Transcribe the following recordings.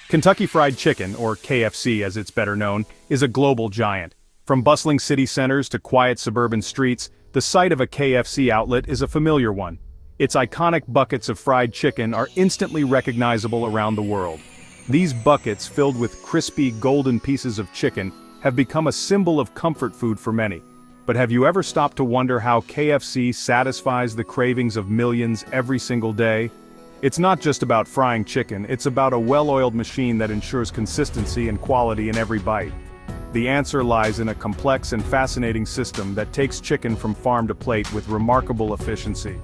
Kentucky Fried Chicken, or KFC as it's better known, is a global giant. From bustling city centers to quiet suburban streets, the sight of a KFC outlet is a familiar one. Its iconic buckets of fried chicken are instantly recognizable around the world. These buckets, filled with crispy, golden pieces of chicken, have become a symbol of comfort food for many. But have you ever stopped to wonder how KFC satisfies the cravings of millions every single day? It's not just about frying chicken, it's about a well-oiled machine that ensures consistency and quality in every bite. The answer lies in a complex and fascinating system that takes chicken from farm to plate with remarkable efficiency.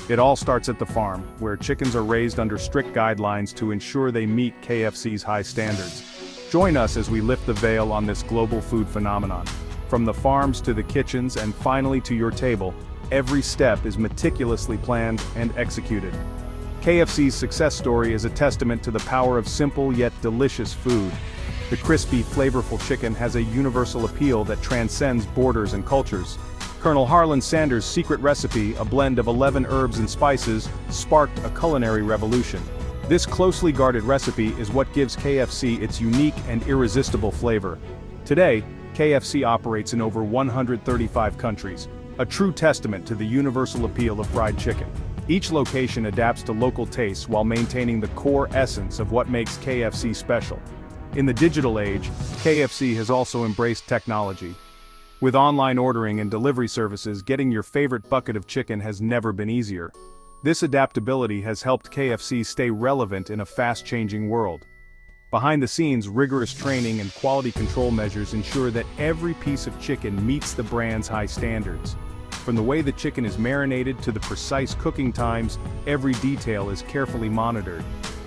It all starts at the farm, where chickens are raised under strict guidelines to ensure they meet KFC's high standards. Join us as we lift the veil on this global food phenomenon. From the farms to the kitchens and finally to your table, every step is meticulously planned and executed. KFC's success story is a testament to the power of simple yet delicious food. The crispy, flavorful chicken has a universal appeal that transcends borders and cultures. Colonel Harlan Sanders' secret recipe, a blend of 11 herbs and spices, sparked a culinary revolution. This closely guarded recipe is what gives KFC its unique and irresistible flavor. Today, KFC operates in over 135 countries, a true testament to the universal appeal of fried chicken. Each location adapts to local tastes while maintaining the core essence of what makes KFC special. In the digital age, KFC has also embraced technology. With online ordering and delivery services, getting your favorite bucket of chicken has never been easier. This adaptability has helped KFC stay relevant in a fast-changing world. Behind the scenes, rigorous training and quality control measures ensure that every piece of chicken meets the brand's high standards. From the way the chicken is marinated to the precise cooking times, every detail is carefully monitored.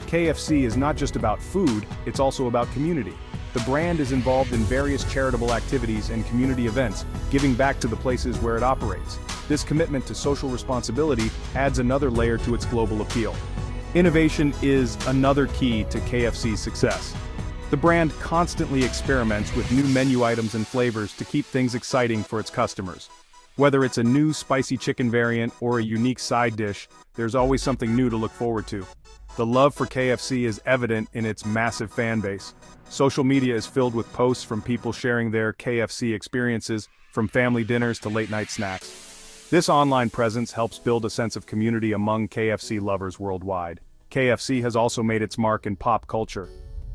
KFC is not just about food, it's also about community. The brand is involved in various charitable activities and community events, giving back to the places where it operates. This commitment to social responsibility adds another layer to its global appeal. Innovation is another key to KFC's success. The brand constantly experiments with new menu items and flavors to keep things exciting for its customers. Whether it's a new spicy chicken variant or a unique side dish, there's always something new to look forward to. The love for KFC is evident in its massive fan base. Social media is filled with posts from people sharing their KFC experiences, from family dinners to late-night snacks. This online presence helps build a sense of community among KFC lovers worldwide. KFC has also made its mark in pop culture.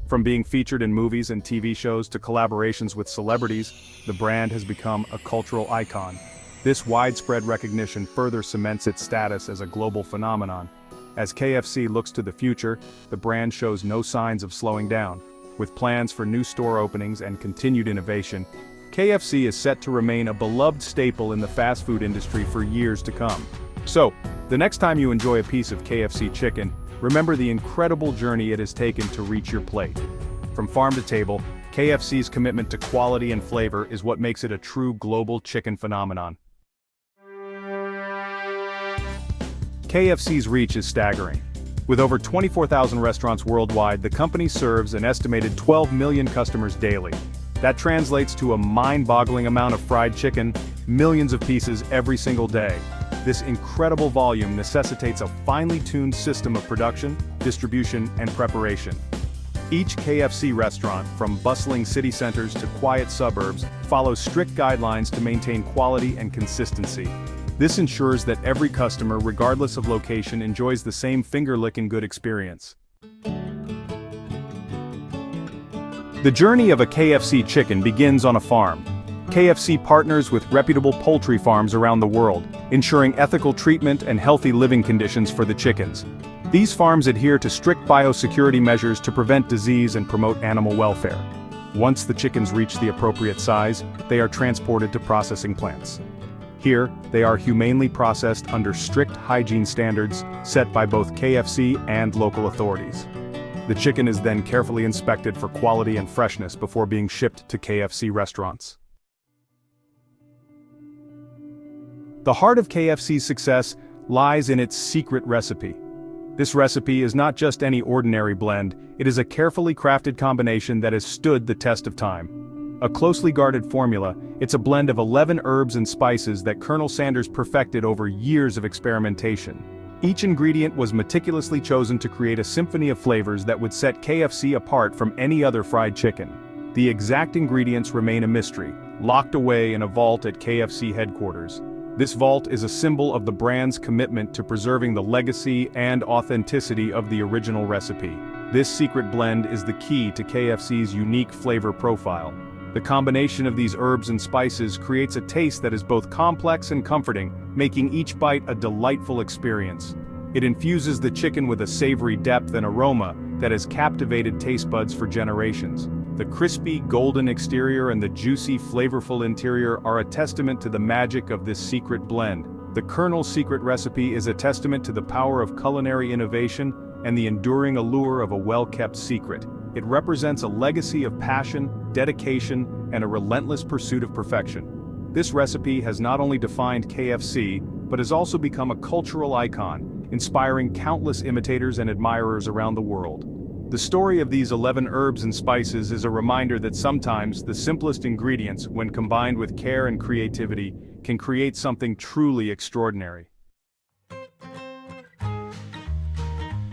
From being featured in movies and TV shows to collaborations with celebrities, the brand has become a cultural icon. This widespread recognition further cements its status as a global phenomenon. As KFC looks to the future, the brand shows no signs of slowing down. With plans for new store openings and continued innovation, KFC is set to remain a beloved staple in the fast food industry for years to come. So, the next time you enjoy a piece of KFC chicken, remember the incredible journey it has taken to reach your plate. From farm to table, KFC's commitment to quality and flavor is what makes it a true global chicken phenomenon. KFC's reach is staggering. With over 24,000 restaurants worldwide, the company serves an estimated 12 million customers daily. That translates to a mind-boggling amount of fried chicken, millions of pieces every single day. This incredible volume necessitates a finely tuned system of production, distribution, and preparation. Each KFC restaurant, from bustling city centers to quiet suburbs, follows strict guidelines to maintain quality and consistency. This ensures that every customer, regardless of location, enjoys the same finger-licking good experience. The journey of a KFC chicken begins on a farm. KFC partners with reputable poultry farms around the world, ensuring ethical treatment and healthy living conditions for the chickens. These farms adhere to strict biosecurity measures to prevent disease and promote animal welfare. Once the chickens reach the appropriate size, they are transported to processing plants. Here, they are humanely processed under strict hygiene standards set by both KFC and local authorities. The chicken is then carefully inspected for quality and freshness before being shipped to KFC restaurants. The heart of KFC's success lies in its secret recipe. This recipe is not just any ordinary blend, it is a carefully crafted combination that has stood the test of time. A closely guarded formula, it's a blend of 11 herbs and spices that Colonel Sanders perfected over years of experimentation. Each ingredient was meticulously chosen to create a symphony of flavors that would set KFC apart from any other fried chicken. The exact ingredients remain a mystery, locked away in a vault at KFC headquarters. This vault is a symbol of the brand's commitment to preserving the legacy and authenticity of the original recipe. This secret blend is the key to KFC's unique flavor profile. The combination of these herbs and spices creates a taste that is both complex and comforting, making each bite a delightful experience. It infuses the chicken with a savory depth and aroma that has captivated taste buds for generations. The crispy, golden exterior and the juicy, flavorful interior are a testament to the magic of this secret blend. The Colonel's secret recipe is a testament to the power of culinary innovation and the enduring allure of a well-kept secret. It represents a legacy of passion, dedication, and a relentless pursuit of perfection. This recipe has not only defined KFC, but has also become a cultural icon, inspiring countless imitators and admirers around the world. The story of these 11 herbs and spices is a reminder that sometimes the simplest ingredients, when combined with care and creativity, can create something truly extraordinary.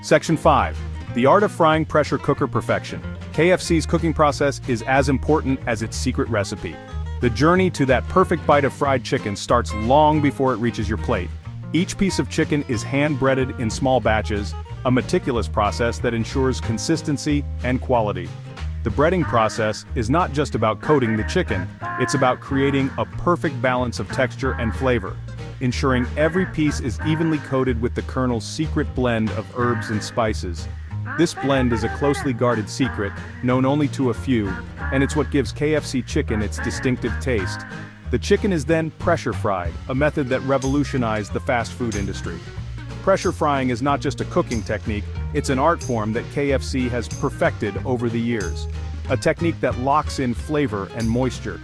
Section 5. The art of frying pressure cooker perfection. KFC's cooking process is as important as its secret recipe. The journey to that perfect bite of fried chicken starts long before it reaches your plate. Each piece of chicken is hand-breaded in small batches, a meticulous process that ensures consistency and quality. The breading process is not just about coating the chicken, it's about creating a perfect balance of texture and flavor, ensuring every piece is evenly coated with the Colonel's secret blend of herbs and spices. This blend is a closely guarded secret, known only to a few, and it's what gives KFC chicken its distinctive taste. The chicken is then pressure fried, a method that revolutionized the fast food industry. Pressure frying is not just a cooking technique, it's an art form that KFC has perfected over the years. A technique that locks in flavor and moisture.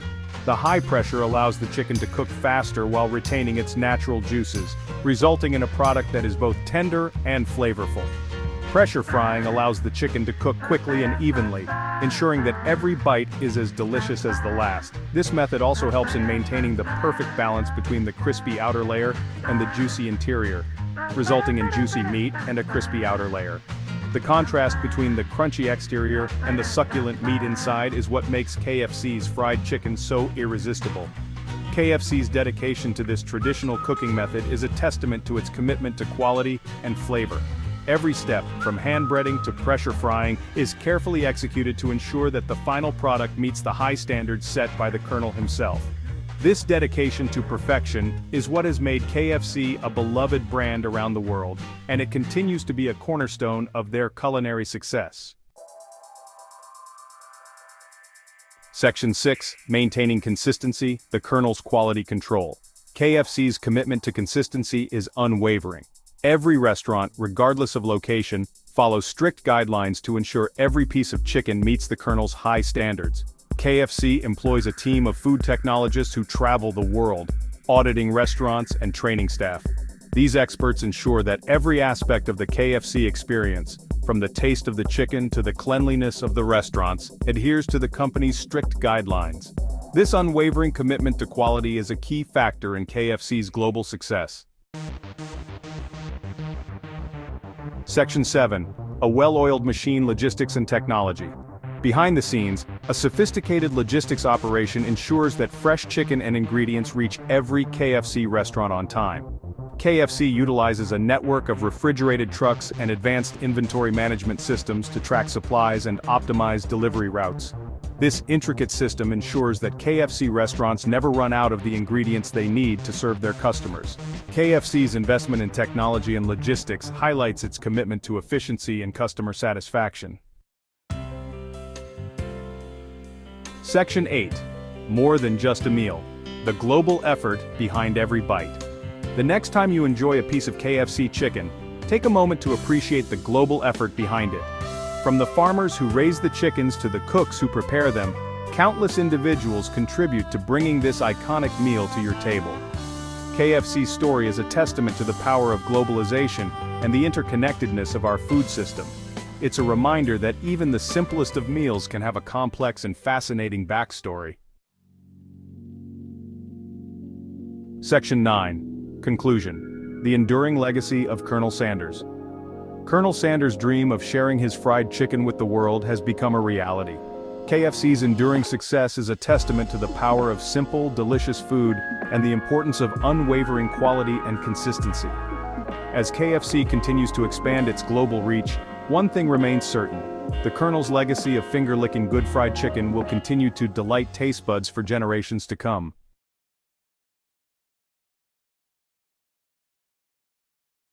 The high pressure allows the chicken to cook faster while retaining its natural juices, resulting in a product that is both tender and flavorful. Pressure frying allows the chicken to cook quickly and evenly, ensuring that every bite is as delicious as the last. This method also helps in maintaining the perfect balance between the crispy outer layer and the juicy interior, resulting in juicy meat and a crispy outer layer. The contrast between the crunchy exterior and the succulent meat inside is what makes KFC's fried chicken so irresistible. KFC's dedication to this traditional cooking method is a testament to its commitment to quality and flavor. Every step, from hand breading to pressure frying, is carefully executed to ensure that the final product meets the high standards set by the Colonel himself. This dedication to perfection is what has made KFC a beloved brand around the world, and it continues to be a cornerstone of their culinary success. Section 6. Maintaining consistency, the Colonel's quality control. KFC's commitment to consistency is unwavering. Every restaurant, regardless of location, follows strict guidelines to ensure every piece of chicken meets the Colonel's high standards. KFC employs a team of food technologists who travel the world, auditing restaurants and training staff. These experts ensure that every aspect of the KFC experience, from the taste of the chicken to the cleanliness of the restaurants, adheres to the company's strict guidelines. This unwavering commitment to quality is a key factor in KFC's global success. Section 7. A well-oiled machine, logistics and technology. Behind the scenes, a sophisticated logistics operation ensures that fresh chicken and ingredients reach every KFC restaurant on time. KFC utilizes a network of refrigerated trucks and advanced inventory management systems to track supplies and optimize delivery routes. This intricate system ensures that KFC restaurants never run out of the ingredients they need to serve their customers. KFC's investment in technology and logistics highlights its commitment to efficiency and customer satisfaction. Section 8. More than just a meal. The global effort behind every bite. The next time you enjoy a piece of KFC chicken, take a moment to appreciate the global effort behind it. From the farmers who raise the chickens to the cooks who prepare them, countless individuals contribute to bringing this iconic meal to your table. KFC's story is a testament to the power of globalization and the interconnectedness of our food system. It's a reminder that even the simplest of meals can have a complex and fascinating backstory. Section 9. Conclusion. the enduring legacy of Colonel Sanders. Colonel Sanders' dream of sharing his fried chicken with the world has become a reality. KFC's enduring success is a testament to the power of simple, delicious food and the importance of unwavering quality and consistency. As KFC continues to expand its global reach, one thing remains certain: the Colonel's legacy of finger-licking good fried chicken will continue to delight taste buds for generations to come.